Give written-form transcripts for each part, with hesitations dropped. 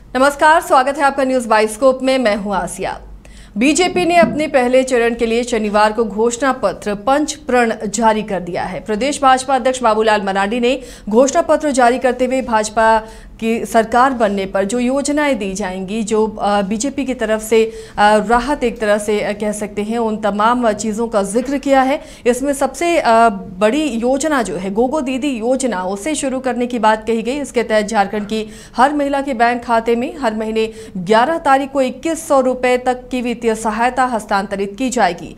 नमस्कार, स्वागत है आपका न्यूज बाइस्कोप में। मैं हूं आसिया। बीजेपी ने अपने पहले चरण के लिए शनिवार को घोषणा पत्र पंच प्रण जारी कर दिया है। प्रदेश भाजपा अध्यक्ष बाबूलाल मरांडी ने घोषणा पत्र जारी करते हुए भाजपा की सरकार बनने पर जो योजनाएं दी जाएंगी, जो बीजेपी की तरफ से राहत एक तरह से कह सकते हैं, उन तमाम चीज़ों का जिक्र किया है। इसमें सबसे बड़ी योजना जो है गोगो दीदी योजना, उसे शुरू करने की बात कही गई। इसके तहत झारखंड की हर महिला के बैंक खाते में हर महीने 11 तारीख को 2100 रुपये तक की वित्तीय सहायता हस्तांतरित की जाएगी।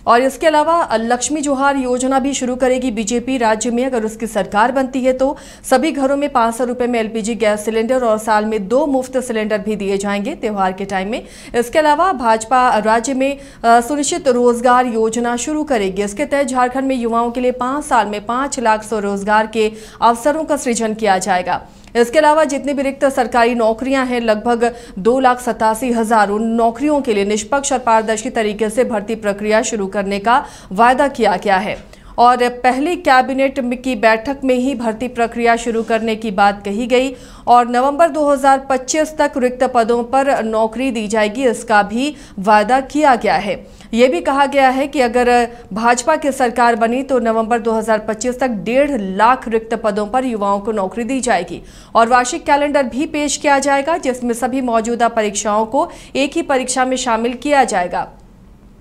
और इसके अलावा लक्ष्मी जोहार योजना भी शुरू करेगी बीजेपी। राज्य में अगर उसकी सरकार बनती है तो सभी घरों में 500 रुपये में एलपीजी गैस सिलेंडर और साल में 2 मुफ्त सिलेंडर भी दिए जाएंगे त्योहार के टाइम में। इसके अलावा भाजपा राज्य में सुनिश्चित रोजगार योजना शुरू करेगी। इसके तहत झारखंड में युवाओं के लिए 5 साल में 5 लाख स्वरोजगार के अवसरों का सृजन किया जाएगा। इसके अलावा जितनी भी रिक्त सरकारी नौकरियां हैं, लगभग 2,87,000 उन नौकरियों के लिए निष्पक्ष और पारदर्शी तरीके से भर्ती प्रक्रिया शुरू करने का वायदा किया गया है। और पहली कैबिनेट की बैठक में ही भर्ती प्रक्रिया शुरू करने की बात कही गई और नवंबर 2025 तक रिक्त पदों पर नौकरी दी जाएगी, इसका भी वायदा किया गया है। ये भी कहा गया है कि अगर भाजपा की सरकार बनी तो नवंबर 2025 तक 1.5 लाख रिक्त पदों पर युवाओं को नौकरी दी जाएगी और वार्षिक कैलेंडर भी पेश किया जाएगा, जिसमें सभी मौजूदा परीक्षाओं को एक ही परीक्षा में शामिल किया जाएगा।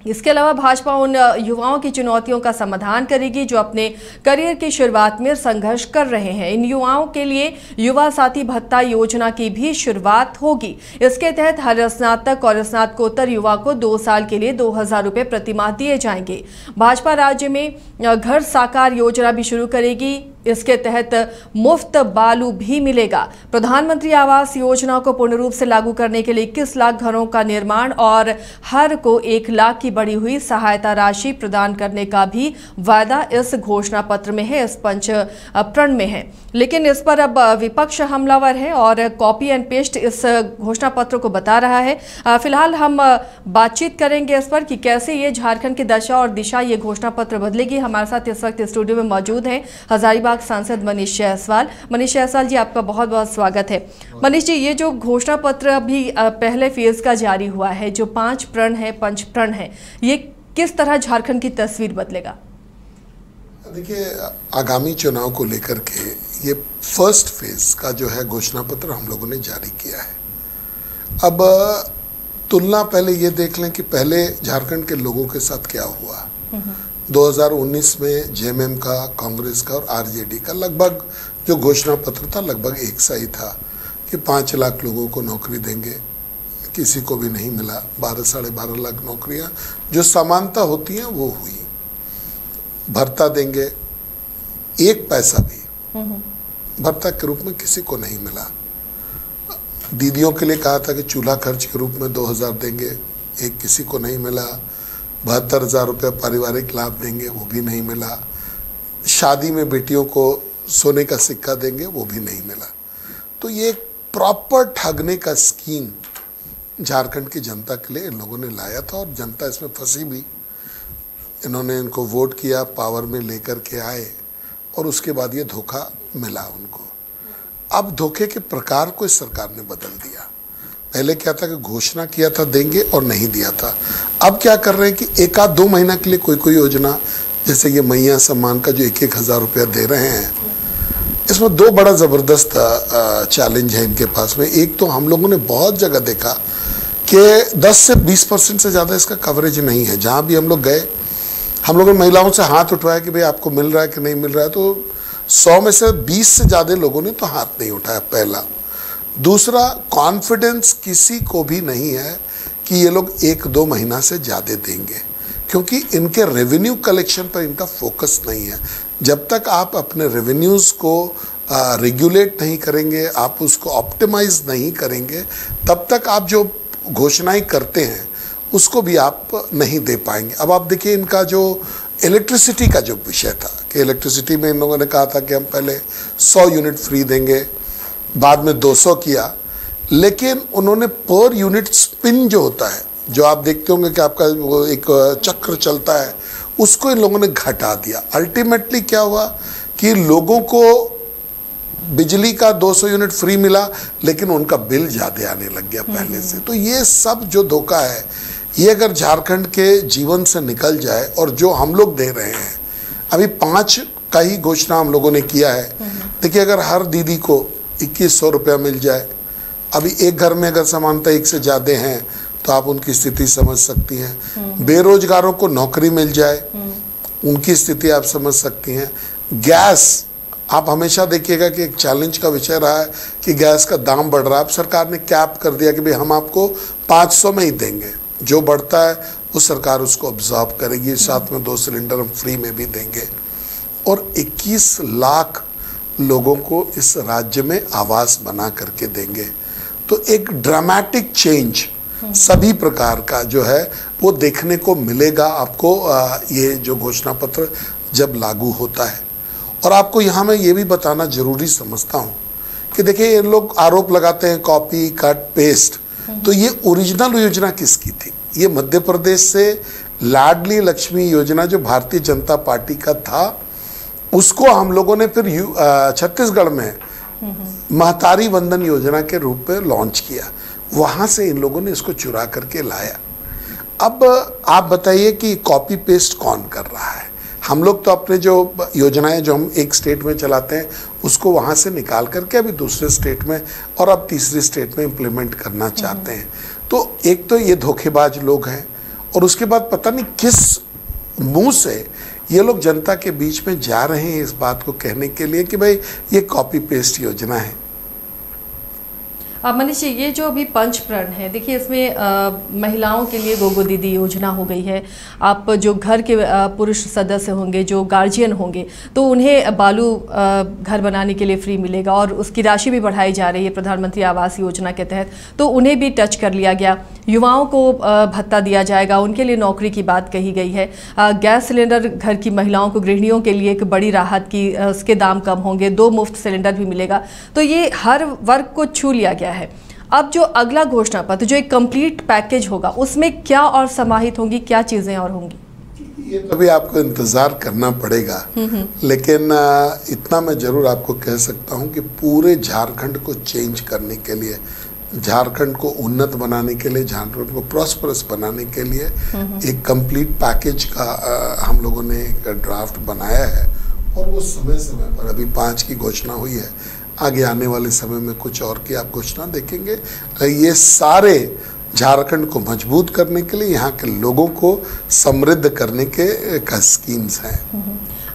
इसके अलावा भाजपा उन युवाओं की चुनौतियों का समाधान करेगी जो अपने करियर की शुरुआत में संघर्ष कर रहे हैं। इन युवाओं के लिए युवा साथी भत्ता योजना की भी शुरुआत होगी। इसके तहत हर स्नातक और स्नातकोत्तर युवा को 2 साल के लिए 2000 रुपये प्रतिमाह दिए जाएंगे। भाजपा राज्य में घर साकार योजना भी शुरू करेगी। इसके तहत मुफ्त बालू भी मिलेगा। प्रधानमंत्री आवास योजना को पूर्ण रूप से लागू करने के लिए 21 लाख घरों का निर्माण और हर को 1 लाख की बढ़ी हुई सहायता राशि प्रदान करने का भी वायदा इस घोषणा पत्र में है, इस पंच प्रण में है। लेकिन इस पर अब विपक्ष हमलावर है और कॉपी एंड पेस्ट इस घोषणा पत्र को बता रहा है। फिलहाल हम बातचीत करेंगे इस पर कि कैसे ये झारखंड की दशा और दिशा ये घोषणा पत्र बदलेगी। हमारे साथ इस वक्त स्टूडियो में मौजूद हैं हजारीबाग सांसद मनीष जायसवाल। मनीष जायसवाल जी, आपका बहुत बहुत स्वागत है। मनीष जी, ये जो घोषणा पत्र अभी पहले फेज का जारी हुआ है, जो 5 प्रण है, पंच प्रण है, ये किस तरह झारखंड की तस्वीर बदलेगा? देखिए, आगामी चुनाव को लेकर के ये फर्स्ट फेज का जो है घोषणा पत्र हम लोगों ने जारी किया है। अब तुलना पहले ये देख लें कि पहले झारखंड के लोगों के साथ क्या हुआ। 2019 में जेएमएम का, कांग्रेस का और आरजेडी का लगभग जो घोषणा पत्र था लगभग एक सा ही था कि 5 लाख लोगों को नौकरी देंगे। किसी को भी नहीं मिला। 12-12.5 लाख नौकरियां जो समानता होती हैं वो हुई। भत्ता देंगे, 1 पैसा भी भत्ता के रूप में किसी को नहीं मिला। दीदियों के लिए कहा था कि चूल्हा खर्च के रूप में 2000 देंगे, एक किसी को नहीं मिला। 72,000 रुपये पारिवारिक लाभ देंगे, वो भी नहीं मिला। शादी में बेटियों को सोने का सिक्का देंगे, वो भी नहीं मिला। तो ये एक प्रॉपर ठगने का स्कीम झारखंड की जनता के लिए इन लोगों ने लाया था और जनता इसमें फंसी भी। इन्होंने इनको वोट किया, पावर में लेकर के आए और उसके बाद ये धोखा मिला उनको। अब धोखे के प्रकार को इस सरकार ने बदल दिया। पहले क्या था कि घोषणा किया था देंगे और नहीं दिया था। अब क्या कर रहे हैं कि 1-2 महीना के लिए कोई योजना, जैसे ये मैया सम्मान का जो 1-1 हज़ार रुपया दे रहे हैं, इसमें 2 बड़ा ज़बरदस्त चैलेंज है इनके पास में। एक तो हम लोगों ने बहुत जगह देखा कि 10 से 20% से ज़्यादा इसका कवरेज नहीं है। जहाँ भी हम लोग गए, हम लोगों ने महिलाओं से हाथ उठवाया कि भाई आपको मिल रहा है कि नहीं मिल रहा है, तो 100 में से 20 से ज़्यादा लोगों ने तो हाथ नहीं उठाया। पहला। दूसरा, कॉन्फिडेंस किसी को भी नहीं है कि ये लोग 1-2 महीना से ज़्यादा देंगे, क्योंकि इनके रेवेन्यू कलेक्शन पर इनका फोकस नहीं है। जब तक आप अपने रेवेन्यूज़ को रेगुलेट नहीं करेंगे, आप उसको ऑप्टिमाइज नहीं करेंगे, तब तक आप जो घोषणाएं करते हैं उसको भी आप नहीं दे पाएंगे। अब आप देखिए, इनका जो इलेक्ट्रिसिटी का जो विषय था कि इलेक्ट्रिसिटी में इन लोगों ने कहा था कि हम पहले 100 यूनिट फ्री देंगे, बाद में 200 किया, लेकिन उन्होंने पर यूनिट स्पिन जो होता है, जो आप देखते होंगे कि आपका वो एक चक्र चलता है, उसको इन लोगों ने घटा दिया। अल्टीमेटली क्या हुआ कि लोगों को बिजली का 200 यूनिट फ्री मिला, लेकिन उनका बिल ज़्यादा आने लग गया पहले से। तो ये सब जो धोखा है, ये अगर झारखंड के जीवन से निकल जाए, और जो हम लोग दे रहे हैं अभी 5 का ही घोषणा हम लोगों ने किया है। देखिए, अगर हर दीदी को 2100 रुपया मिल जाए, अभी एक घर में अगर समानता 1 से ज़्यादा हैं तो आप उनकी स्थिति समझ सकती हैं। बेरोजगारों को नौकरी मिल जाए, उनकी स्थिति आप समझ सकती हैं। गैस, आप हमेशा देखिएगा कि एक चैलेंज का विषय रहा है कि गैस का दाम बढ़ रहा है। अब सरकार ने कैप कर दिया कि भाई हम आपको 500 में ही देंगे, जो बढ़ता है वो सरकार उसको ऑब्जर्व करेगी, साथ में 2 सिलेंडर हम फ्री में भी देंगे। और 21 लाख लोगों को इस राज्य में आवास बना करके देंगे। तो एक ड्रामेटिक चेंज सभी प्रकार का जो है वो देखने को मिलेगा आपको, ये जो घोषणा पत्र जब लागू होता है। और आपको यहाँ मैं ये भी बताना जरूरी समझता हूँ कि देखिए, ये लोग आरोप लगाते हैं कॉपी कट पेस्ट, तो ये ओरिजिनल योजना किसकी थी? ये मध्य प्रदेश से लाडली लक्ष्मी योजना जो भारतीय जनता पार्टी का था, उसको हम लोगों ने फिर छत्तीसगढ़ में महतारी वंदन योजना के रूप में लॉन्च किया। वहाँ से इन लोगों ने इसको चुरा करके लाया। अब आप बताइए कि कॉपी पेस्ट कौन कर रहा है? हम लोग तो अपने जो योजनाएं जो हम एक स्टेट में चलाते हैं उसको वहाँ से निकाल करके अभी दूसरे स्टेट में और अब तीसरी स्टेट में इम्प्लीमेंट करना चाहते हैं। तो एक तो ये धोखेबाज लोग हैं, और उसके बाद पता नहीं किस मुंह से ये लोग जनता के बीच में जा रहे हैं इस बात को कहने के लिए कि भाई ये कॉपी पेस्ट योजना है। मनीष जी, ये जो अभी पंचप्रण है, देखिए इसमें महिलाओं के लिए गोगो दीदी योजना हो गई है। आप जो घर के पुरुष सदस्य होंगे, जो गार्जियन होंगे, तो उन्हें बालू घर बनाने के लिए फ्री मिलेगा, और उसकी राशि भी बढ़ाई जा रही है प्रधानमंत्री आवास योजना के तहत, तो उन्हें भी टच कर लिया गया। युवाओं को भत्ता दिया जाएगा, उनके लिए नौकरी की बात कही गई है। गैस सिलेंडर घर की महिलाओं को, गृहिणियों के लिए एक बड़ी राहत की, उसके दाम कम होंगे, 2 मुफ्त सिलेंडर भी मिलेगा। तो ये हर वर्ग को छू लिया गया है। अब जो अगला घोषणा पत्र, जो एक कंप्लीट पैकेज होगा, उसमें क्या और समाहित होंगी, क्या चीजें और होंगी? ये तो भी आपको इंतजार करना पड़ेगा, लेकिन इतना मैं जरूर आपको कह सकता हूं कि पूरे झारखंड को चेंज करने के लिए, झारखंड को उन्नत बनाने के लिए, झारखंड को प्रॉस्परस बनाने के लिए एक कंप्लीट पैकेज का हम लोगों ने एक ड्राफ्ट बनाया है। और वो समय समय पर, अभी 5 की घोषणा हुई है, आगे आने वाले समय में कुछ और की आप घोषणा देखेंगे। ये सारे झारखंड को मजबूत करने के लिए, यहाँ के लोगों को समृद्ध करने के स्कीम्स हैं।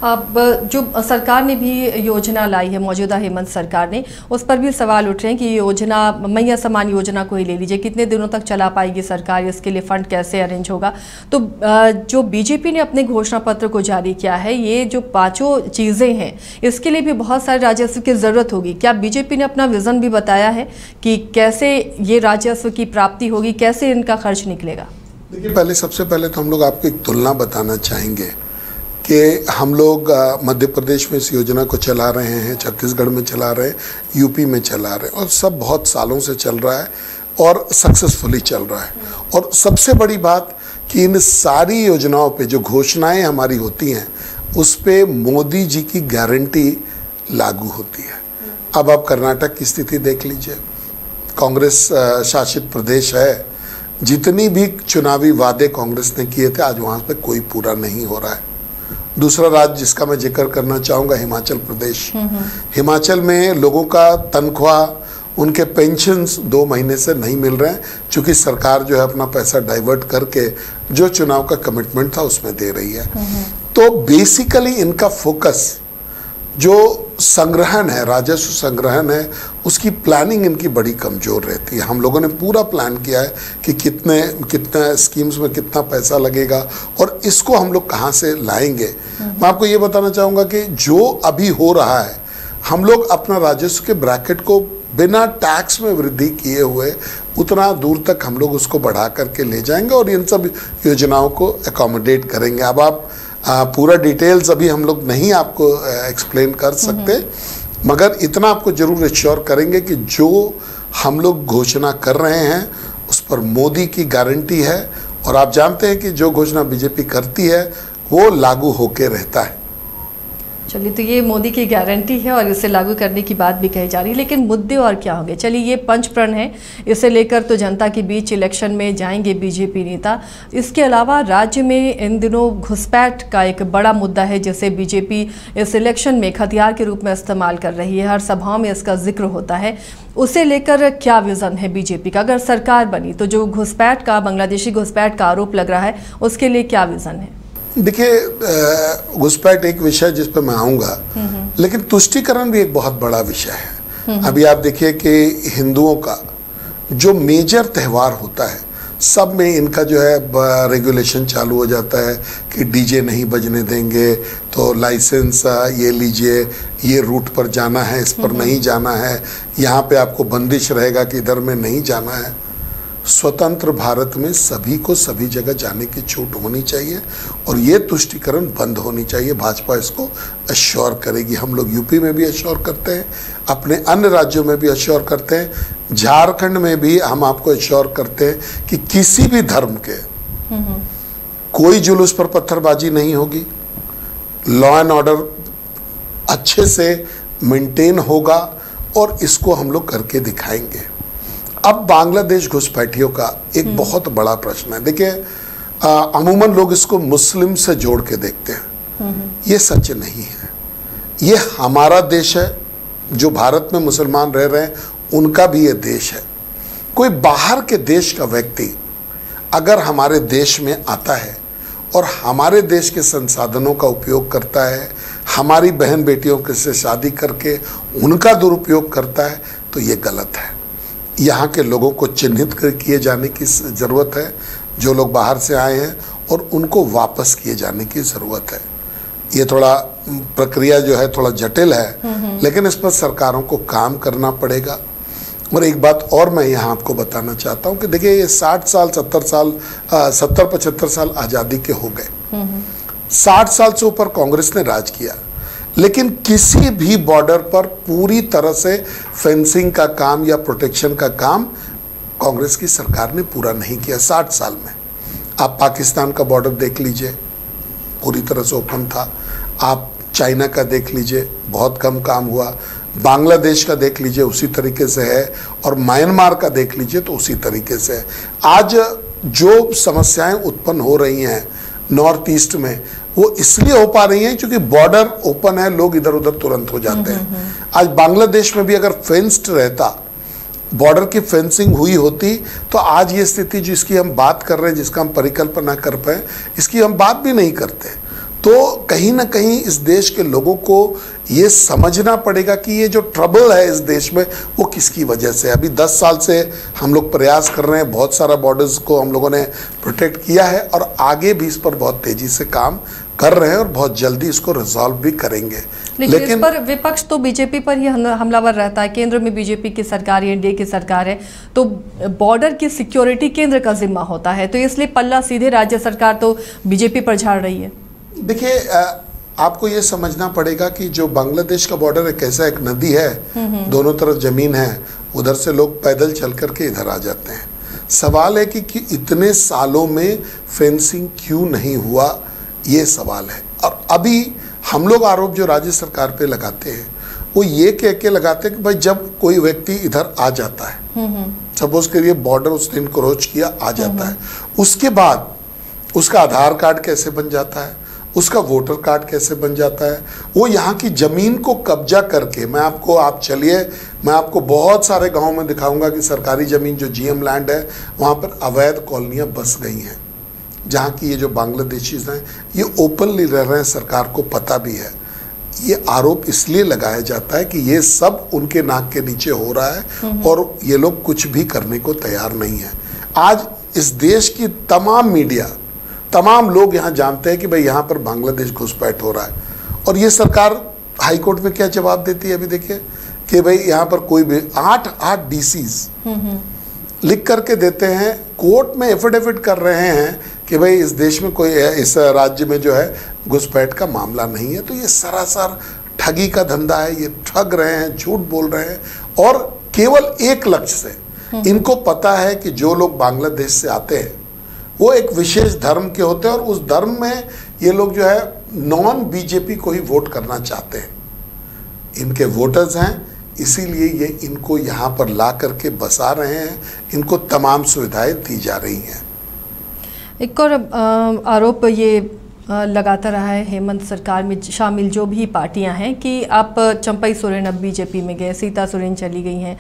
अब जो सरकार ने भी योजना लाई है, मौजूदा हेमंत सरकार ने, उस पर भी सवाल उठ रहे हैं कि ये योजना, मैया समान योजना को ही ले लीजिए, कितने दिनों तक चला पाएगी सरकार, इसके लिए फंड कैसे अरेंज होगा? तो जो बीजेपी ने अपने घोषणा पत्र को जारी किया है, ये जो 5 चीज़ें हैं, इसके लिए भी बहुत सारे राजस्व की ज़रूरत होगी। क्या बीजेपी ने अपना विज़न भी बताया है कि कैसे ये राजस्व की प्राप्ति होगी, कैसे इनका खर्च निकलेगा? देखिए, पहले सबसे पहले तो हम लोग आपको एक तुलना बताना चाहेंगे कि हम लोग मध्य प्रदेश में इस योजना को चला रहे हैं, छत्तीसगढ़ में चला रहे हैं, यूपी में चला रहे हैं, और सब बहुत सालों से चल रहा है और सक्सेसफुली चल रहा है। और सबसे बड़ी बात कि इन सारी योजनाओं पे जो घोषणाएं हमारी होती हैं, उस पे मोदी जी की गारंटी लागू होती है। अब आप कर्नाटक की स्थिति देख लीजिए, कांग्रेस शासित प्रदेश है, जितनी भी चुनावी वादे कांग्रेस ने किए थे, आज वहाँ पे कोई पूरा नहीं हो रहा है। दूसरा राज्य जिसका मैं जिक्र करना चाहूँगा, हिमाचल प्रदेश। हिमाचल में लोगों का तनख्वाह, उनके पेंशन्स 2 महीने से नहीं मिल रहे हैं, क्योंकि सरकार जो है अपना पैसा डाइवर्ट करके जो चुनाव का कमिटमेंट था उसमें दे रही है। तो बेसिकली इनका फोकस जो संग्रहण है, राजस्व संग्रहण है, उसकी प्लानिंग इनकी बड़ी कमज़ोर रहती है। हम लोगों ने पूरा प्लान किया है कि कितने स्कीम्स में कितना पैसा लगेगा और इसको हम लोग कहाँ से लाएंगे। मैं आपको ये बताना चाहूँगा कि जो अभी हो रहा है, हम लोग अपना राजस्व के ब्रैकेट को बिना टैक्स में वृद्धि किए हुए उतना दूर तक हम लोग उसको बढ़ा करके ले जाएंगे और इन सब योजनाओं को अकोमोडेट करेंगे। अब आप पूरा डिटेल्स अभी हम लोग नहीं आपको एक्सप्लेन कर सकते, मगर इतना आपको जरूर एश्योर करेंगे कि जो हम लोग घोषणा कर रहे हैं उस पर मोदी की गारंटी है। और आप जानते हैं कि जो घोषणा बीजेपी करती है वो लागू होके रहता है। चलिए, तो ये मोदी की गारंटी है और इसे लागू करने की बात भी कही जा रही है, लेकिन मुद्दे और क्या होंगे? चलिए, ये पंचप्रण है, इसे लेकर तो जनता के बीच इलेक्शन में जाएंगे बीजेपी नेता। इसके अलावा राज्य में इन दिनों घुसपैठ का एक बड़ा मुद्दा है, जिसे बीजेपी इस इलेक्शन में एक हथियार के रूप में इस्तेमाल कर रही है। हर सभाओं में इसका जिक्र होता है। उसे लेकर क्या विजन है बीजेपी का? अगर सरकार बनी तो जो घुसपैठ का, बांग्लादेशी घुसपैठ का आरोप लग रहा है, उसके लिए क्या विजन है? देखिए, घुसपैठ एक विषय जिस पर मैं आऊँगा, लेकिन तुष्टीकरण भी एक बहुत बड़ा विषय है। अभी आप देखिए कि हिंदुओं का जो मेजर त्यौहार होता है, सब में इनका जो है रेगुलेशन चालू हो जाता है कि डीजे नहीं बजने देंगे, तो लाइसेंस ये लीजिए, ये रूट पर जाना है, इस पर नहीं जाना है, यहाँ पे आपको बंदिश रहेगा कि इधर में नहीं जाना है। स्वतंत्र भारत में सभी को सभी जगह जाने की छूट होनी चाहिए और ये तुष्टीकरण बंद होनी चाहिए। भाजपा इसको अश्योर करेगी। हम लोग यूपी में भी अश्योर करते हैं, अपने अन्य राज्यों में भी अश्योर करते हैं, झारखंड में भी हम आपको अश्योर करते हैं कि किसी भी धर्म के कोई जुलूस पर पत्थरबाजी नहीं होगी, लॉ एंड ऑर्डर अच्छे से मेंटेन होगा और इसको हम लोग करके दिखाएंगे। अब बांग्लादेश घुसपैठियों का एक बहुत बड़ा प्रश्न है। देखिए, अमूमन लोग इसको मुस्लिम से जोड़ के देखते हैं, ये सच नहीं है। ये हमारा देश है, जो भारत में मुसलमान रह रहे हैं उनका भी ये देश है। कोई बाहर के देश का व्यक्ति अगर हमारे देश में आता है और हमारे देश के संसाधनों का उपयोग करता है, हमारी बहन बेटियों के से शादी करके उनका दुरुपयोग करता है, तो ये गलत है। यहाँ के लोगों को चिन्हित किए जाने की ज़रूरत है, जो लोग बाहर से आए हैं, और उनको वापस किए जाने की ज़रूरत है। ये थोड़ा प्रक्रिया जो है थोड़ा जटिल है, लेकिन इस पर सरकारों को काम करना पड़ेगा। और एक बात और मैं यहाँ आपको बताना चाहता हूँ कि देखिए, ये 60 साल 70-75 साल आज़ादी के हो गए। 60 साल से ऊपर कांग्रेस ने राज किया, लेकिन किसी भी बॉर्डर पर पूरी तरह से फेंसिंग का काम या प्रोटेक्शन का काम कांग्रेस की सरकार ने पूरा नहीं किया 60 साल में। आप पाकिस्तान का बॉर्डर देख लीजिए, पूरी तरह से ओपन था। आप चाइना का देख लीजिए, बहुत कम काम हुआ। बांग्लादेश का देख लीजिए, उसी तरीके से है। और म्यांमार का देख लीजिए तो उसी तरीके से है। आज जो समस्याएं उत्पन्न हो रही हैं नॉर्थ ईस्ट में, वो इसलिए हो पा रही हैं क्योंकि बॉर्डर ओपन है, लोग इधर उधर तुरंत हो जाते हैं। आज बांग्लादेश में भी अगर फेंस्ड रहता, बॉर्डर की फेंसिंग हुई होती, तो आज ये स्थिति जिसकी हम बात कर रहे हैं, जिसका हम परिकल्पना कर पाए, इसकी हम बात भी नहीं करते। तो कहीं ना कहीं इस देश के लोगों को ये समझना पड़ेगा कि ये जो ट्रबल है इस देश में, वो किसकी वजह से। अभी 10 साल से हम लोग प्रयास कर रहे हैं, बहुत सारा बॉर्डर्स को हम लोगों ने प्रोटेक्ट किया है और आगे भी इस पर बहुत तेजी से काम कर रहे हैं और बहुत जल्दी इसको रिजॉल्व भी करेंगे। लेकिन इस पर विपक्ष तो बीजेपी पर ही हमलावर रहता है। केंद्र में बीजेपी की सरकार, एनडीए की सरकार है, तो बॉर्डर की सिक्योरिटी केंद्र का जिम्मा होता है, तो इसलिए पल्ला सीधे राज्य सरकार तो बीजेपी पर झाड़ रही है। देखिए, आपको ये समझना पड़ेगा कि जो बांग्लादेश का बॉर्डर है, कैसा एक नदी है, दोनों तरफ जमीन है, उधर से लोग पैदल चल करके इधर आ जाते हैं। सवाल है कि इतने सालों में फेंसिंग क्यों नहीं हुआ, ये सवाल है। और अभी हम लोग आरोप जो राज्य सरकार पे लगाते हैं, वो ये कह के लगाते हैं कि भाई जब कोई व्यक्ति इधर आ जाता है, सपोज करिए बॉर्डर उसने इनक्रोच किया, आ जाता है, उसके बाद उसका आधार कार्ड कैसे बन जाता है, उसका वोटर कार्ड कैसे बन जाता है, वो यहाँ की ज़मीन को कब्जा करके, आप चलिए, मैं आपको बहुत सारे गाँव में दिखाऊंगा कि सरकारी ज़मीन जो जीएम लैंड है, वहाँ पर अवैध कॉलोनियाँ बस गई हैं, जहाँ की ये जो बांग्लादेशीज हैं ये ओपनली रह रहे हैं, सरकार को पता भी है। ये आरोप इसलिए लगाया जाता है कि ये सब उनके नाक के नीचे हो रहा है और ये लोग कुछ भी करने को तैयार नहीं है। आज इस देश की तमाम मीडिया, तमाम लोग यहाँ जानते हैं कि भाई यहाँ पर बांग्लादेश घुसपैठ हो रहा है, और ये सरकार हाई कोर्ट में क्या जवाब देती है अभी देखिए कि भाई यहाँ पर कोई भी 8 डीसीज लिख करके देते हैं, कोर्ट में एफिडेविट कर रहे हैं कि भाई इस देश में कोई, इस राज्य में जो है घुसपैठ का मामला नहीं है। तो ये सरासर ठगी का धंधा है, ये ठग रहे हैं, झूठ बोल रहे हैं, और केवल एक लक्ष्य से। इनको पता है कि जो लोग बांग्लादेश से आते हैं वो एक विशेष धर्म के होते हैं और उस धर्म में ये लोग जो है नॉन बीजेपी को ही वोट करना चाहते हैं। इनके वोटर्स हैं, इसीलिए ये इनको यहाँ पर ला करके बसा रहे हैं, इनको तमाम सुविधाएं दी जा रही हैं। एक और आरोप ये लगाता रहा है हेमंत सरकार में शामिल जो भी पार्टियां हैं कि आप चंपई सोरेन अब बीजेपी में गए, सीता सोरेन चली गई हैं,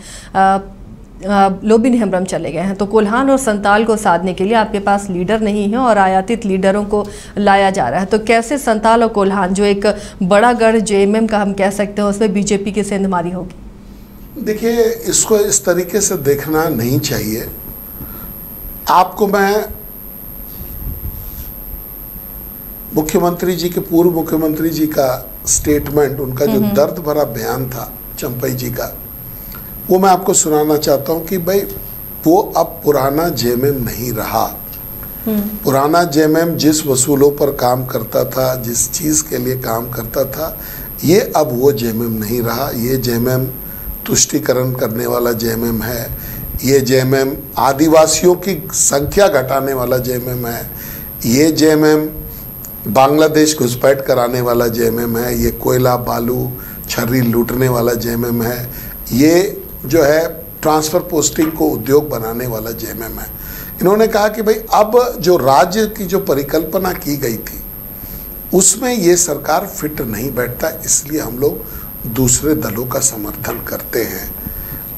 लोबिन हेम्ब्रम चले गए हैं, तो कोल्हान और संताल को साधने के लिए आपके पास लीडर नहीं है और आयातित लीडरों को लाया जा रहा है। तो कैसे संताल और कोल्हान जो एक बड़ा गढ़ जेएमएम का हम कह सकते हैं उसमें बीजेपी की सेंधमारी होगी? देखिए, इसको इस तरीके से देखना नहीं चाहिए। आपको मैं मुख्यमंत्री जी के, पूर्व मुख्यमंत्री जी का स्टेटमेंट, उनका जो दर्द भरा बयान था चंपई जी का, वो मैं आपको सुनाना चाहता हूं कि भाई वो अब पुराना जेएमएम नहीं रहा। पुराना जेएमएम जिस वसूलों पर काम करता था, जिस चीज़ के लिए काम करता था, ये अब वो जेएमएम नहीं रहा। ये जेएमएम तुष्टीकरण करने वाला जेएमएम है। ये जेएमएम आदिवासियों की संख्या घटाने वाला जेएमएम है। ये जेएमएम बांग्लादेश घुसपैठ कराने वाला जेएमएम है। ये कोयला बालू छर्री लूटने वाला जेएमएम है। ये जो है ट्रांसफ़र पोस्टिंग को उद्योग बनाने वाला जेएमएम है। इन्होंने कहा कि भाई अब जो राज्य की जो परिकल्पना की गई थी उसमें ये सरकार फिट नहीं बैठता, इसलिए हम लोग दूसरे दलों का समर्थन करते हैं।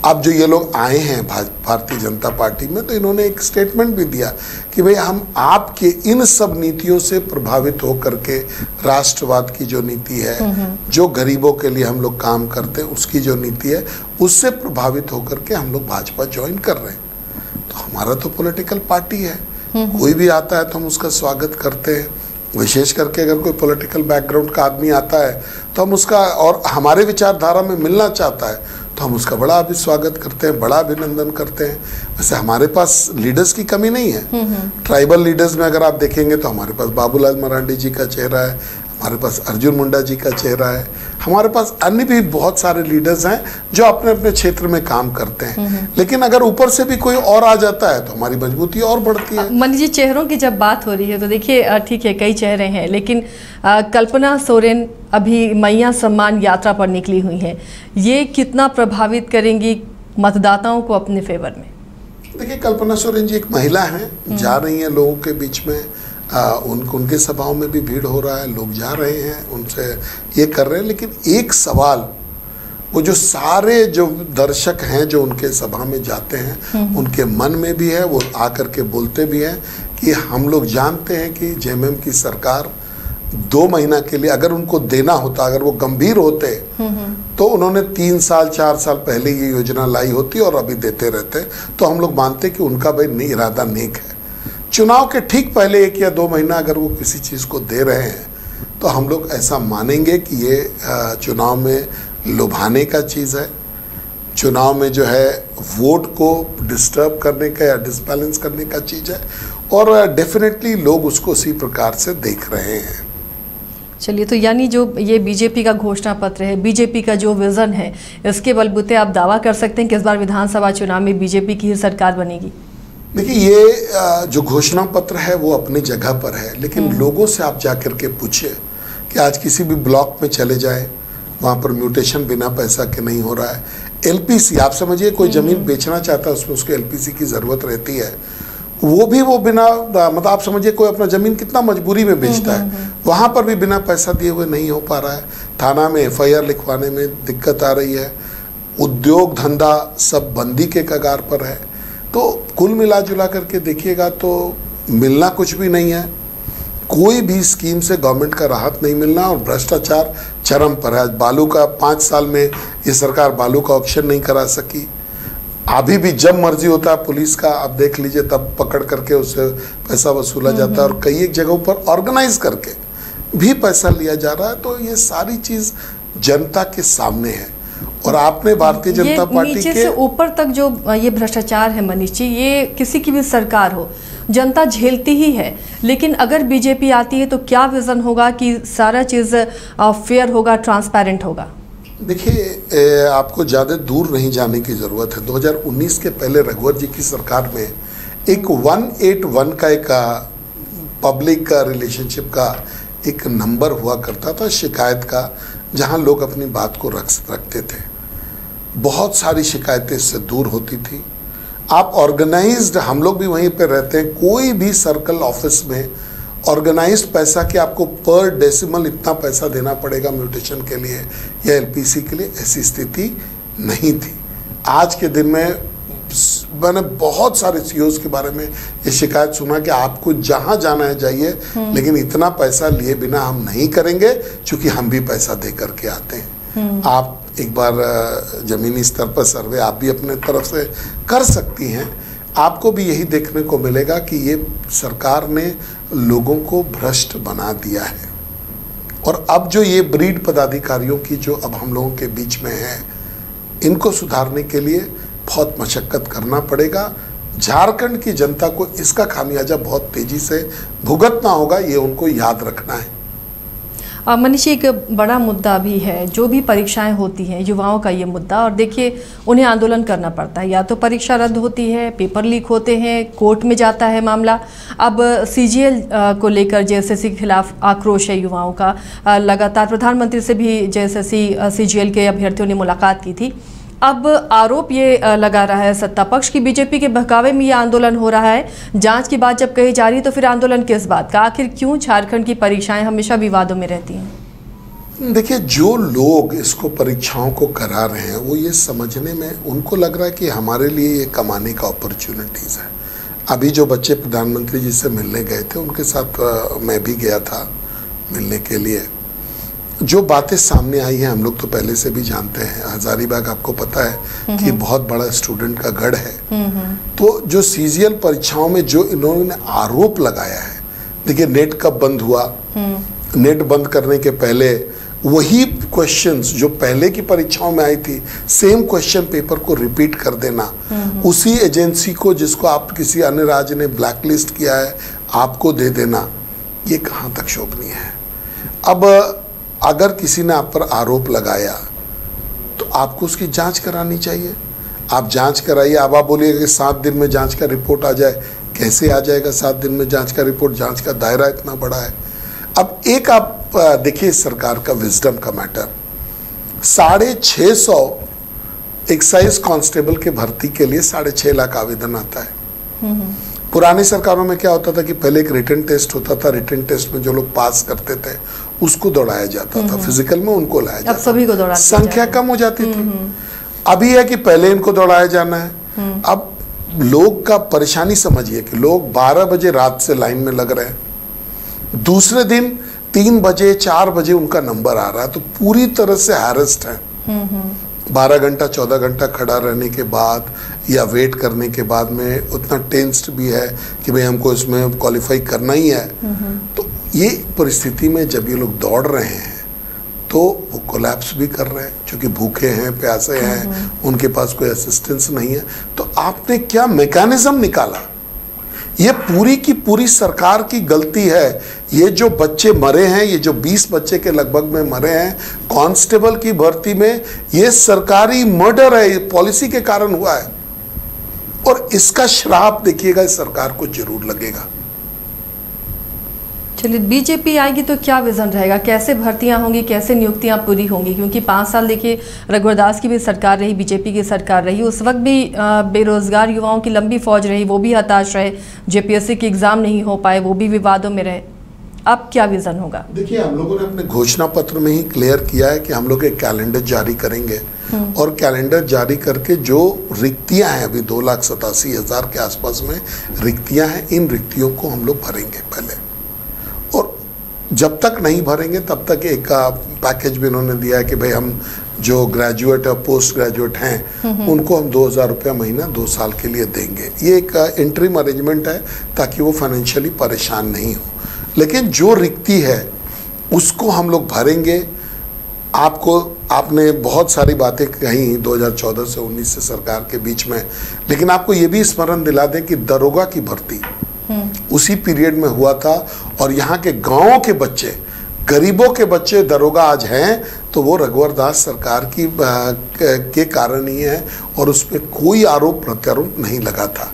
अब जो ये लोग आए हैं भारतीय जनता पार्टी में, तो इन्होंने एक स्टेटमेंट भी दिया कि भाई हम आपके इन सब नीतियों से प्रभावित होकर के, राष्ट्रवाद की जो नीति है, जो गरीबों के लिए हम लोग काम करते हैं उसकी जो नीति है, उससे प्रभावित होकर के हम लोग भाजपा ज्वाइन कर रहे हैं। तो हमारा तो पॉलिटिकल पार्टी है, कोई भी आता है तो हम उसका स्वागत करते हैं। विशेष करके अगर कोई पॉलिटिकल बैकग्राउंड का आदमी आता है तो हम उसका, और हमारे विचारधारा में मिलना चाहता है, तो हम उसका बड़ा भी स्वागत करते हैं, बड़ा अभिनंदन करते हैं। वैसे हमारे पास लीडर्स की कमी नहीं है। ट्राइबल लीडर्स में अगर आप देखेंगे तो हमारे पास बाबूलाल मरांडी जी का चेहरा है, हमारे पास अर्जुन मुंडा जी का चेहरा है, हमारे पास अन्य भी बहुत सारे लीडर्स हैं जो अपने अपने क्षेत्र में काम करते हैं। लेकिन अगर ऊपर से भी कोई और आ जाता है तो हमारी मजबूती और बढ़ती है। मनीष जी, चेहरों की जब बात हो रही है तो देखिए ठीक है, कई चेहरे हैं, लेकिन कल्पना सोरेन अभी मैया सम्मान यात्रा पर निकली हुई हैं, ये कितना प्रभावित करेंगी मतदाताओं को अपने फेवर में? देखिए, कल्पना सोरेन जी एक महिला हैं, जा रही हैं लोगों के बीच में, उनके सभाओं में भी भीड़ हो रहा है, लोग जा रहे हैं, उनसे ये कर रहे हैं। लेकिन एक सवाल, वो जो सारे जो दर्शक हैं जो उनके सभा में जाते हैं, उनके मन में भी है, वो आकर के बोलते भी हैं कि हम लोग जानते हैं कि जेएमएम की सरकार 2 महीना के लिए अगर उनको देना होता, अगर वो गंभीर होते तो उन्होंने 3 साल 4 साल पहले ये योजना लाई होती और अभी देते रहते। तो हम लोग मानते कि उनका भाई इरादा नेक है। चुनाव के ठीक पहले 1 या 2 महीना अगर वो किसी चीज़ को दे रहे हैं तो हम लोग ऐसा मानेंगे कि ये चुनाव में लुभाने का चीज़ है, चुनाव में जो है वोट को डिस्टर्ब करने का या डिसबैलेंस करने का चीज़ है, और डेफिनेटली लोग उसको उसी प्रकार से देख रहे हैं। चलिए, तो यानी जो ये बीजेपी का घोषणा पत्र है, बीजेपी का जो विज़न है, इसके बलबूते आप दावा कर सकते हैं कि इस बार विधानसभा चुनाव में बीजेपी की ही सरकार बनेगी? देखिए, ये जो घोषणा पत्र है वो अपनी जगह पर है, लेकिन लोगों से आप जाकर के पूछिए कि आज किसी भी ब्लॉक में चले जाए, वहाँ पर म्यूटेशन बिना पैसा के नहीं हो रहा है। एलपीसी, आप समझिए कोई ज़मीन बेचना चाहता है, उसमें उसको एलपीसी की ज़रूरत रहती है, वो भी वो बिना, मतलब आप समझिए कोई अपना ज़मीन कितना मजबूरी में बेचता है, वहाँ पर भी बिना पैसा दिए हुए नहीं हो पा रहा है। थाना में एफआईआर लिखवाने में दिक्कत आ रही है। उद्योग धंधा सब बंदी के कगार पर है। तो कुल मिला जुला करके देखिएगा तो मिलना कुछ भी नहीं है, कोई भी स्कीम से गवर्नमेंट का राहत नहीं मिलना, और भ्रष्टाचार चरम पर है। आज बालू का 5 साल में ये सरकार बालू का ऑक्शन नहीं करा सकी। अभी भी जब मर्जी होता है पुलिस का, आप देख लीजिए, तब पकड़ करके उससे पैसा वसूला जाता है, और कई एक जगहों पर ऑर्गेनाइज करके भी पैसा लिया जा रहा है। तो ये सारी चीज़ जनता के सामने है। और आपने भारतीय जनता पार्टी नीचे से ऊपर तक जो ये भ्रष्टाचार है मनीष जी, ये किसी की भी सरकार हो, जनता झेलती ही है। लेकिन अगर बीजेपी आती है तो क्या विजन होगा कि सारा चीज़ फेयर होगा, ट्रांसपेरेंट होगा? देखिए, आपको ज़्यादा दूर नहीं जाने की ज़रूरत है। 2019 के पहले रघुवर जी की सरकार में एक 181 का एक पब्लिक का रिलेशनशिप का एक नंबर हुआ करता था शिकायत का, जहां लोग अपनी बात को रखते थे। बहुत सारी शिकायतें इससे दूर होती थी। आप ऑर्गेनाइज्ड, हम लोग भी वहीं पे रहते हैं, कोई भी सर्कल ऑफिस में ऑर्गेनाइज्ड पैसा कि आपको पर डेसिमल इतना पैसा देना पड़ेगा म्यूटेशन के लिए या एलपीसी के लिए, ऐसी स्थिति नहीं थी। आज के दिन में मैंने बहुत सारे सीईओज के बारे में ये शिकायत सुना कि आपको जहां जाना है जाइए, लेकिन इतना पैसा लिए बिना हम नहीं करेंगे, क्योंकि हम भी पैसा दे करके आते हैं। आप एक बार जमीनी स्तर पर सर्वे आप भी अपने तरफ से कर सकती हैं। आपको भी यही देखने को मिलेगा कि ये सरकार ने लोगों को भ्रष्ट बना दिया है। और अब जो ये ब्रीड पदाधिकारियों की जो अब हम लोगों के बीच में है, इनको सुधारने के लिए बहुत मशक्कत करना पड़ेगा। झारखंड की जनता को इसका खामियाजा बहुत तेजी से भुगतना होगा, ये उनको याद रखना है। मनीष, एक बड़ा मुद्दा भी है, जो भी परीक्षाएं होती हैं, युवाओं का ये मुद्दा, और देखिए उन्हें आंदोलन करना पड़ता है, या तो परीक्षा रद्द होती है, पेपर लीक होते हैं, कोर्ट में जाता है मामला। अब सीजीएल को लेकर जेएसएससी के खिलाफ आक्रोश है युवाओं का। लगातार प्रधानमंत्री से भी जेएसएससी सीजीएल के अभ्यर्थियों ने मुलाकात की थी। अब आरोप ये लगा रहा है सत्ता पक्ष की बीजेपी के बहकावे में ये आंदोलन हो रहा है। जांच की बात जब कही जा रही है तो फिर आंदोलन किस बात का? आखिर क्यों झारखंड की परीक्षाएं हमेशा विवादों में रहती हैं? देखिए, जो लोग इसको परीक्षाओं को करा रहे हैं वो ये समझने में उनको लग रहा है कि हमारे लिए ये कमाने का अपॉर्चुनिटीज़ है। अभी जो बच्चे प्रधानमंत्री जी से मिलने गए थे, उनके साथ मैं भी गया था मिलने के लिए। जो बातें सामने आई हैं हम लोग तो पहले से भी जानते हैं। हजारीबाग आपको पता है कि बहुत बड़ा स्टूडेंट का गढ़ है। तो जो सीजीएल परीक्षाओं में जो इन्होंने आरोप लगाया है, देखिए नेट कब बंद हुआ, नेट बंद करने के पहले वही क्वेश्चंस जो पहले की परीक्षाओं में आई थी, सेम क्वेश्चन पेपर को रिपीट कर देना, उसी एजेंसी को जिसको आप किसी अन्य राज्य ने ब्लैकलिस्ट किया है आपको दे देना, ये कहाँ तक शोभनीय है। अब अगर किसी ने आप पर आरोप लगाया तो आपको उसकी जांच करानी चाहिए। आप जांच कराइए। अब आप बोलिएगा कि 7 दिन में जांच का रिपोर्ट आ जाए, कैसे आ जाएगा 7 दिन में जांच का रिपोर्ट? जांच का दायरा इतना बड़ा है। अब एक आप देखिए सरकार का विजडम का मैटर, 650 एक्साइज कांस्टेबल के भर्ती के लिए 6.5 लाख आवेदन आता है। पुरानी सरकारों में क्या होता था कि पहले एक रिटन टेस्ट होता था, रिटन टेस्ट में जो लोग पास करते थे उसको दौड़ाया जाता था, फिजिकल में उनको लाया जाता था, सभी को दौड़ा, संख्या कम हो जाती थी। अभी है कि पहले इनको दौड़ाया जाना है। अब लोग का परेशानी समझिए कि लोग 12 बजे रात से लाइन में लग रहे हैं, दूसरे दिन 3 बजे 4 बजे उनका नंबर आ रहा है, तो पूरी तरह से हैरेस्ड है। 12 घंटा 14 घंटा खड़ा रहने के बाद या वेट करने के बाद में उतना टेंस्ड भी है कि भाई हमको इसमें क्वालिफाई करना ही है। तो ये परिस्थिति में जब ये लोग दौड़ रहे हैं तो वो कोलैप्स भी कर रहे हैं, क्योंकि भूखे हैं, प्यासे हैं, उनके पास कोई असिस्टेंस नहीं है। तो आपने क्या मैकेनिज्म निकाला? ये पूरी की पूरी सरकार की गलती है। ये जो बच्चे मरे हैं, ये जो 20 बच्चे के लगभग में मरे हैं कांस्टेबल की भर्ती में, ये सरकारी मर्डर है, ये पॉलिसी के कारण हुआ है। और इसका श्राप देखिएगा इस सरकार को जरूर लगेगा। चलिए, बीजेपी आएगी तो क्या विजन रहेगा? कैसे भर्तियां होंगी, कैसे नियुक्तियां पूरी होंगी? क्योंकि 5 साल देखिए रघुवर दास की भी सरकार रही, बीजेपी की सरकार रही, उस वक्त भी बेरोजगार युवाओं की लंबी फौज रही, वो भी हताश रहे, जेपीएससी के एग्जाम नहीं हो पाए, वो भी विवादों में रहे। अब क्या विजन होगा? देखिए, हम लोगों ने अपने घोषणा पत्र में ही क्लियर किया है कि हम लोग एक कैलेंडर जारी करेंगे, और कैलेंडर जारी करके जो रिक्तियां हैं, अभी 2,87,000 के आसपास में रिक्तियां हैं, इन रिक्तियों को हम लोग भरेंगे पहले। और जब तक नहीं भरेंगे तब तक एक पैकेज भी इन्होंने दिया है कि भाई हम जो ग्रेजुएट और पोस्ट ग्रेजुएट हैं उनको हम 2,000 रुपया महीना 2 साल के लिए देंगे। ये एक इंटरिम अरेंजमेंट है ताकि वो फाइनेंशियली परेशान नहीं हो। लेकिन जो रिक्ति है उसको हम लोग भरेंगे। आपने बहुत सारी बातें कही 2014 से 19 से सरकार के बीच में, लेकिन आपको ये भी स्मरण दिला दें कि दरोगा की भर्ती उसी पीरियड में हुआ था। और यहाँ के गांवों के बच्चे, गरीबों के बच्चे दरोगा आज हैं तो वो रघुवर दास सरकार की के कारण ही है, और उस पर कोई आरोप प्रत्यारोप नहीं लगा था।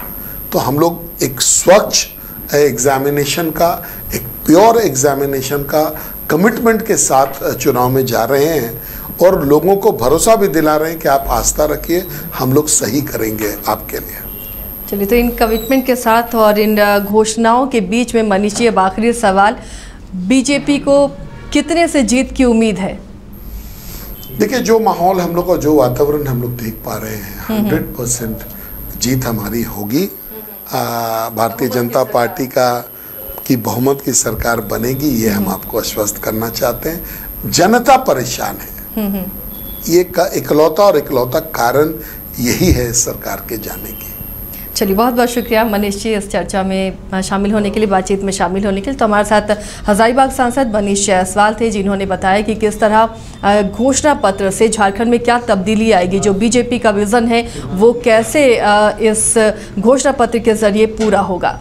तो हम लोग एक स्वच्छ एग्जामिनेशन का, एक प्योर एग्जामिनेशन का कमिटमेंट के साथ चुनाव में जा रहे हैं और लोगों को भरोसा भी दिला रहे हैं कि आप आस्था रखिए, हम लोग सही करेंगे आपके लिए। चलिए, तो इन कमिटमेंट के साथ और इन घोषणाओं के बीच में मनीष जी, अब आखिरी सवाल, बीजेपी को कितने से जीत की उम्मीद है? देखिए, जो माहौल हम लोग का, जो वातावरण हम लोग देख पा रहे हैं, 100% जीत हमारी होगी। भारतीय जनता पार्टी की बहुमत की सरकार बनेगी, ये हम आपको आश्वस्त करना चाहते हैं। जनता परेशान है, ये इकलौता कारण यही है इस सरकार के जाने की। चलिए, बहुत बहुत शुक्रिया मनीष जी इस चर्चा में शामिल होने के लिए, बातचीत में शामिल होने के लिए। तो हमारे साथ हजारीबाग सांसद मनीष जायसवाल थे, जिन्होंने बताया कि किस तरह घोषणा पत्र से झारखंड में क्या तब्दीली आएगी, जो बीजेपी का विजन है वो कैसे इस घोषणा पत्र के जरिए पूरा होगा।